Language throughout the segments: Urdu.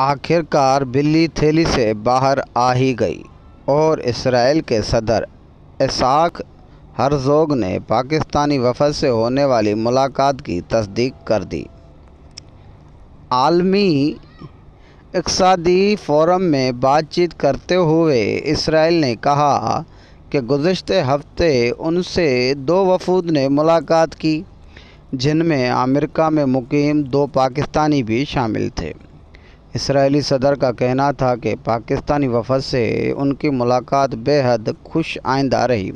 آخر کار بلی تھیلی سے باہر آ ہی گئی اور اسرائیل کے صدر اسحاق ہرزوگ نے پاکستانی وفد سے ہونے والی ملاقات کی تصدیق کر دی۔ عالمی اقتصادی فورم میں بات چیت کرتے ہوئے اسرائیل نے کہا کہ گزشتہ ہفتے ان سے 2 وفود نے ملاقات کی، جن میں امریکہ میں مقیم 2 پاکستانی بھی شامل تھے۔ اسرائیلی صدر کا کہنا تھا کہ پاکستانی وفد سے ان کی ملاقات بے حد خوش آئندہ رہی۔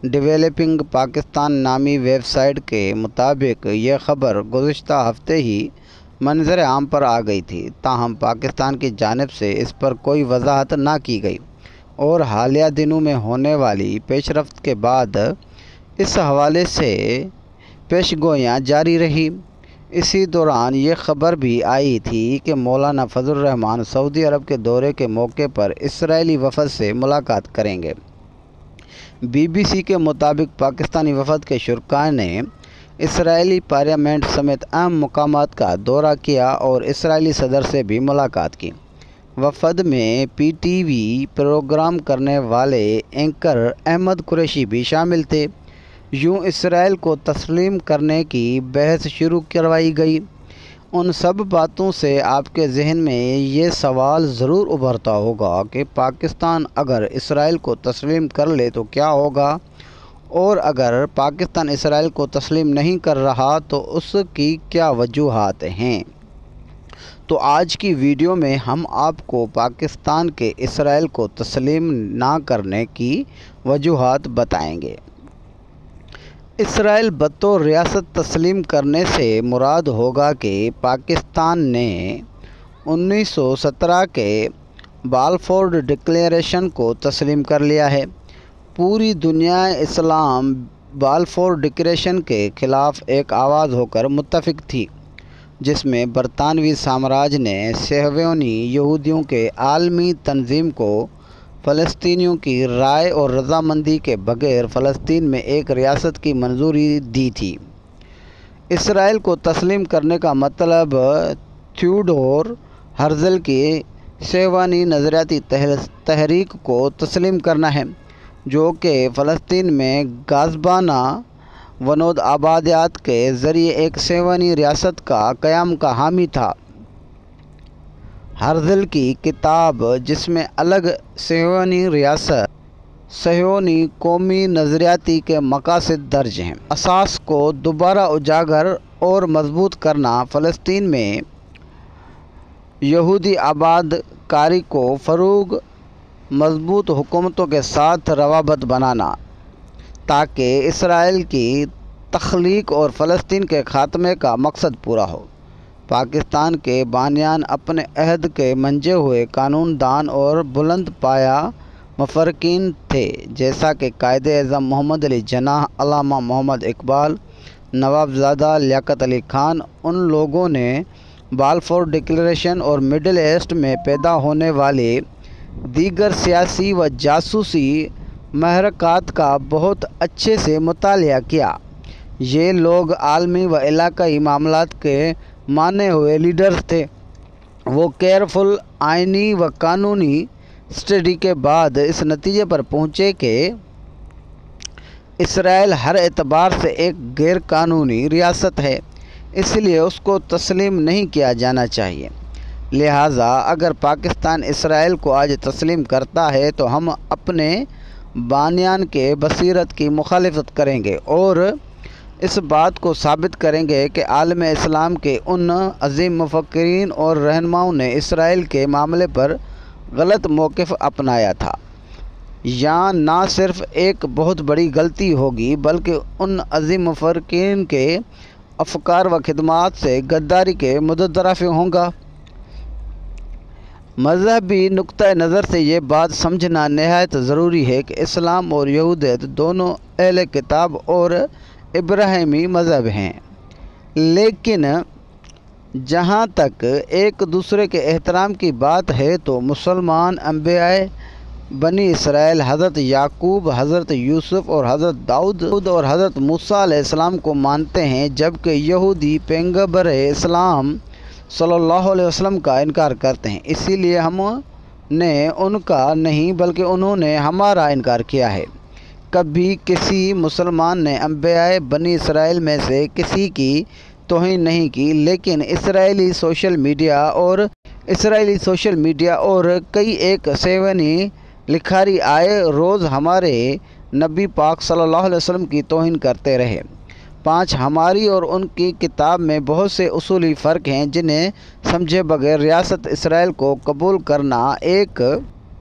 ڈیولپنگ پاکستان نامی ویب سائٹ کے مطابق یہ خبر گزشتہ ہفتے ہی منظر عام پر آ گئی تھی، تاہم پاکستان کی جانب سے اس پر کوئی وضاحت نہ کی گئی اور حالیہ دنوں میں ہونے والی پیش رفت کے بعد اس حوالے سے پیش گوئیاں جاری رہی۔ اسی دوران یہ خبر بھی آئی تھی کہ مولانا فضل الرحمان سعودی عرب کے دورے کے موقع پر اسرائیلی وفد سے ملاقات کریں گے۔ بی بی سی کے مطابق پاکستانی وفد کے شرکاء نے اسرائیلی پارلیمنٹ سمیت اہم مقامات کا دورہ کیا اور اسرائیلی صدر سے بھی ملاقات کی۔ وفد میں پی ٹی وی پروگرام کرنے والے اینکر احمد قریشی بھی شامل تھے۔ یوں اسرائیل کو تسلیم کرنے کی بحث شروع کروائی گئی۔ ان سب باتوں سے آپ کے ذہن میں یہ سوال ضرور ابھرتا ہوگا کہ پاکستان اگر اسرائیل کو تسلیم کر لے تو کیا ہوگا، اور اگر پاکستان اسرائیل کو تسلیم نہیں کر رہا تو اس کی کیا وجوہات ہیں۔ تو آج کی ویڈیو میں ہم آپ کو پاکستان کے اسرائیل کو تسلیم نہ کرنے کی وجوہات بتائیں گے۔ اسرائیل بطور ریاست تسلیم کرنے سے مراد ہوگا کہ پاکستان نے 1917 کے بالفور ڈکلیریشن کو تسلیم کر لیا ہے۔ پوری دنیا اسلام بالفور ڈکلیریشن کے خلاف ایک آواز ہو کر متفق تھی، جس میں برطانوی سامراج نے صہیونی یہودیوں کے عالمی تنظیم کو فلسطینیوں کی رائے اور رضامندی کے بغیر فلسطین میں ایک ریاست کی منظوری دی تھی۔ اسرائیل کو تسلیم کرنے کا مطلب تھیوڈور ہرزل کی صہیونی نظریاتی تحریک کو تسلیم کرنا ہے، جو کہ فلسطین میں غاصبانہ ونود آبادیات کے ذریعے ایک صہیونی ریاست کا قیام کا حامی تھا۔ ہرزل کی کتاب، جس میں الگ صہیونی ریاست، صہیونی قومی نظریاتی کے مقاصد درج ہیں، اساس کو دوبارہ اجاگر اور مضبوط کرنا، فلسطین میں یہودی آباد کاری کو فروغ، مضبوط حکومتوں کے ساتھ روابط بنانا تاکہ اسرائیل کی تخلیق اور فلسطین کے خاتمے کا مقصد پورا ہو۔ پاکستان کے بانیان اپنے عہد کے منجے ہوئے قانون دان اور بلند پایہ مفکرین تھے، جیسا کہ قائد اعظم محمد علی جناح، علامہ محمد اقبال، نوابزادہ لیاقت علی خان۔ ان لوگوں نے بالفور ڈکلیریشن اور مڈل ایسٹ میں پیدا ہونے والے دیگر سیاسی و جاسوسی محرکات کا بہت اچھے سے مطالعہ کیا۔ یہ لوگ عالمی و علاقائی معاملات کے مانے ہوئے لیڈرز تھے۔ وہ کیئرفل آئینی و قانونی اسٹڈی کے بعد اس نتیجے پر پہنچے کہ اسرائیل ہر اعتبار سے ایک غیر قانونی ریاست ہے، اس لیے اس کو تسلیم نہیں کیا جانا چاہیے۔ لہٰذا اگر پاکستان اسرائیل کو آج تسلیم کرتا ہے تو ہم اپنے بانیان کے بصیرت کی مخالفت کریں گے اور اس بات کو ثابت کریں گے کہ عالم اسلام کے ان عظیم مفکرین اور رہنماؤں نے اسرائیل کے معاملے پر غلط موقف اپنایا تھا۔ یہاں نہ صرف ایک بہت بڑی غلطی ہوگی بلکہ ان عظیم مفکرین کے افکار و خدمات سے غداری کے مترادف ہوگا۔ مذہبی نقطہ نظر سے یہ بات سمجھنا نہایت ضروری ہے کہ اسلام اور یہودیت دونوں اہل کتاب اور ابراہیمی مذہب ہیں، لیکن جہاں تک ایک دوسرے کے احترام کی بات ہے تو مسلمان انبیاء بنی اسرائیل حضرت یعقوب، حضرت یوسف اور حضرت داؤد اور حضرت موسیٰ علیہ السلام کو مانتے ہیں، جبکہ یہودی پیغمبر اسلام صلی اللہ علیہ وسلم کا انکار کرتے ہیں، اسی لیے ہم نے ان کا نہیں بلکہ انہوں نے ہمارا انکار کیا ہے۔ کبھی کسی مسلمان نے انبیاء بنی اسرائیل میں سے کسی کی توہین نہیں کی، لیکن اسرائیلی سوشل میڈیا اور کئی ایک سیونی لکھاری آئے روز ہمارے نبی پاک صلی اللہ علیہ وسلم کی توہین کرتے رہے۔ 5 ہماری اور ان کی کتاب میں بہت سے اصولی فرق ہیں جنہیں سمجھے بغیر ریاست اسرائیل کو قبول کرنا ایک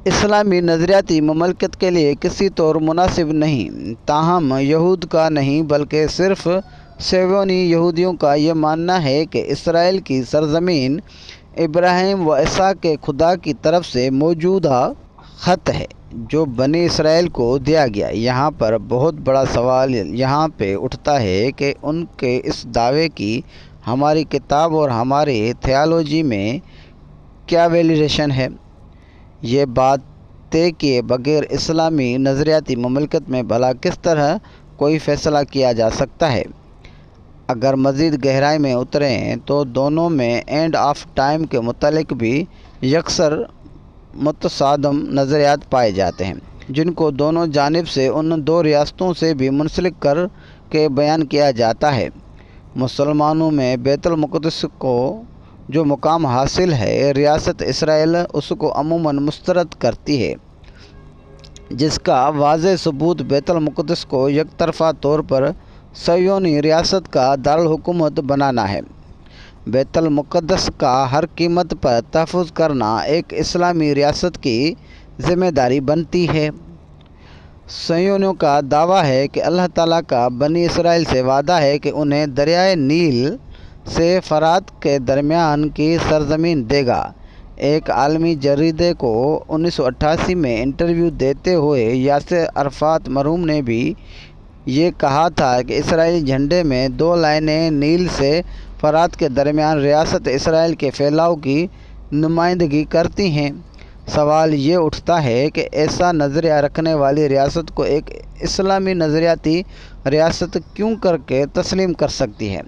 اسلامی نظریاتی مملکت کے لیے کسی طور مناسب نہیں۔ تاہم یہود کا نہیں بلکہ صرف سیونی یہودیوں کا یہ ماننا ہے کہ اسرائیل کی سرزمین ابراہیم و اسحاق کے خدا کی طرف سے موجودہ خط ہے جو بنی اسرائیل کو دیا گیا۔ یہاں پر بہت بڑا سوال یہاں پہ اٹھتا ہے کہ ان کے اس دعوے کی ہماری کتاب اور ہماری تھیالوجی میں کیا ویلیڈیشن ہے؟ یہ بات طے کیے بغیر اسلامی نظریاتی مملکت میں بھلا کس طرح کوئی فیصلہ کیا جا سکتا ہے؟ اگر مزید گہرائی میں اتریں تو دونوں میں اینڈ آف ٹائم کے متعلق بھی یکسر متصادم نظریات پائے جاتے ہیں، جن کو دونوں جانب سے ان 2 ریاستوں سے بھی منسلک کر کے بیان کیا جاتا ہے۔ مسلمانوں میں بیت المقدس کو جو مقام حاصل ہے، ریاست اسرائیل اس کو عموماً مسترد کرتی ہے، جس کا واضح ثبوت بیت المقدس کو یک طرفہ طور پر صہیونی ریاست کا دارالحکومت بنانا ہے۔ بیت المقدس کا ہر قیمت پر تحفظ کرنا ایک اسلامی ریاست کی ذمہ داری بنتی ہے۔ صہیونیوں کا دعویٰ ہے کہ اللہ تعالیٰ کا بنی اسرائیل سے وعدہ ہے کہ انہیں دریائے نیل سے فرات کے درمیان کی سرزمین دے گا۔ ایک عالمی جریدے کو 1988 میں انٹرویو دیتے ہوئے یاسر عرفات مرحوم نے بھی یہ کہا تھا کہ اسرائیلی جھنڈے میں 2 لائنیں نیل سے فرات کے درمیان ریاست اسرائیل کے پھیلاؤ کی نمائندگی کرتی ہیں۔ سوال یہ اٹھتا ہے کہ ایسا نظریہ رکھنے والی ریاست کو ایک اسلامی نظریاتی ریاست کیوں کر کے تسلیم کر سکتی ہے؟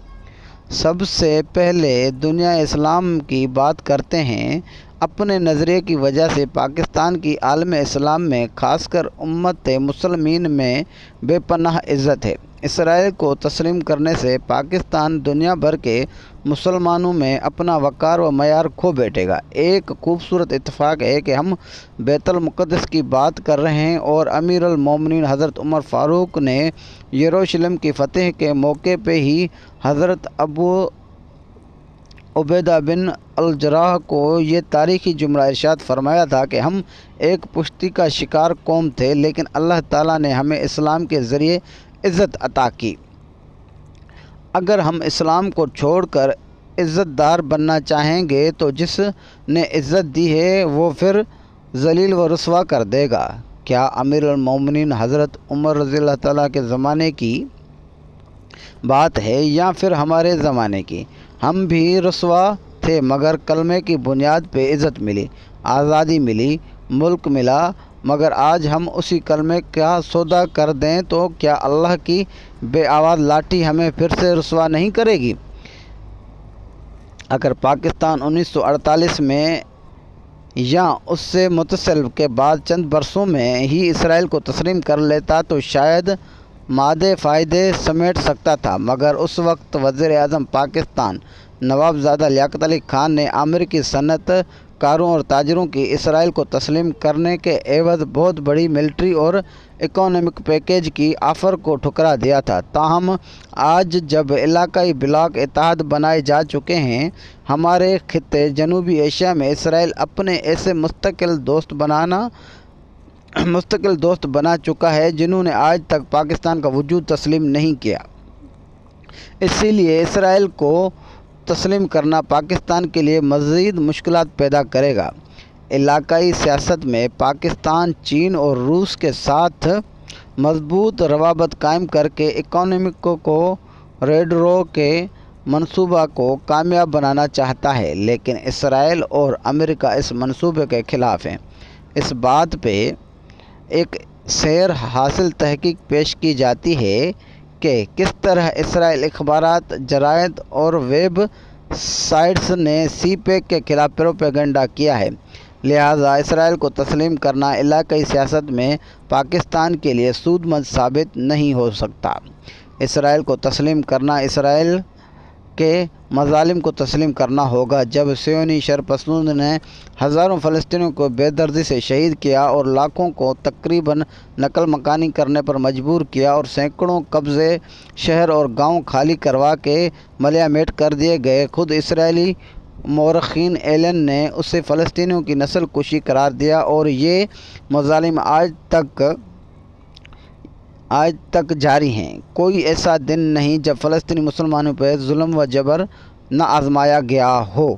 سب سے پہلے دنیا اسلام کی بات کرتے ہیں۔ اپنے نظریے کی وجہ سے پاکستان کی عالم اسلام میں خاص کر امت مسلمین میں بے پناہ عزت ہے۔ اسرائیل کو تسلیم کرنے سے پاکستان دنیا بھر کے مسلمانوں میں اپنا وقار و معیار کھو بیٹھے گا۔ ایک خوبصورت اتفاق ہے کہ ہم بیت المقدس کی بات کر رہے ہیں اور امیر المومنین حضرت عمر فاروق نے یروشلم کی فتح کے موقع پہ ہی حضرت ابو عبیدہ بن الجراح کو یہ تاریخی جملہ ارشاد فرمایا تھا کہ ہم ایک پشتی کا شکار قوم تھے، لیکن اللہ تعالیٰ نے ہمیں اسلام کے ذریعے عزت عطا کی۔ اگر ہم اسلام کو چھوڑ کر عزت دار بننا چاہیں گے تو جس نے عزت دی ہے وہ پھر ذلیل و رسوا کر دے گا۔ کیا امیر المومنین حضرت عمر رضی اللہ تعالیٰ کے زمانے کی بات ہے یا پھر ہمارے زمانے کی؟ ہم بھی رسوا تھے مگر کلمے کی بنیاد پہ عزت ملی، آزادی ملی، ملک ملا، مگر آج ہم اسی کلمے کا سودا کر دیں تو کیا اللہ کی بے آواز لاٹھی ہمیں پھر سے رسوا نہیں کرے گی؟ اگر پاکستان 1948 میں یا اس سے متصل کے بعد چند برسوں میں ہی اسرائیل کو تسلیم کر لیتا تو شاید مادے فائدے سمیٹ سکتا تھا، مگر اس وقت وزیر اعظم پاکستان نواب زادہ لیاقت علی خان نے امریکی صنعت کاروں اور تاجروں کی اسرائیل کو تسلیم کرنے کے عوض بہت بڑی ملٹری اور اکنامک پیکیج کی آفر کو ٹھکرا دیا تھا۔ تاہم آج جب علاقائی بلاک اتحاد بنائے جا چکے ہیں، ہمارے خطے جنوبی ایشیا میں اسرائیل اپنے ایسے مستقل دوست بنا چکا ہے جنہوں نے آج تک پاکستان کا وجود تسلیم نہیں کیا۔ اسی لیے اسرائیل کو تسلیم کرنا پاکستان کے لیے مزید مشکلات پیدا کرے گا۔ علاقائی سیاست میں پاکستان چین اور روس کے ساتھ مضبوط روابط قائم کر کے اکنامک کو ریڈ رو کے منصوبہ کو کامیاب بنانا چاہتا ہے، لیکن اسرائیل اور امریکہ اس منصوبے کے خلاف ہیں۔ اس بات پہ ایک سیر حاصل تحقیق پیش کی جاتی ہے کہ کس طرح اسرائیل اخبارات، جرائد اور ویب سائٹس نے سی پیک کے خلاف پروپیگنڈا کیا ہے، لہٰذا اسرائیل کو تسلیم کرنا علاقائی سیاست میں پاکستان کے لیے سود مند ثابت نہیں ہو سکتا۔ اسرائیل کو تسلیم کرنا اسرائیل کے مظالم کو تسلیم کرنا ہوگا۔ جب صہیونی شرپسندوں نے ہزاروں فلسطینیوں کو بے دردی سے شہید کیا اور لاکھوں کو تقریباً نقل مکانی کرنے پر مجبور کیا اور سینکڑوں قبضے شہر اور گاؤں خالی کروا کے ملیہ میٹ کر دیے گئے، خود اسرائیلی مورخین ایلن نے اسے فلسطینیوں کی نسل کشی قرار دیا اور یہ مظالم آج تک جاری ہیں۔ کوئی ایسا دن نہیں جب فلسطینی مسلمانوں پر ظلم و جبر نہ آزمایا گیا ہو۔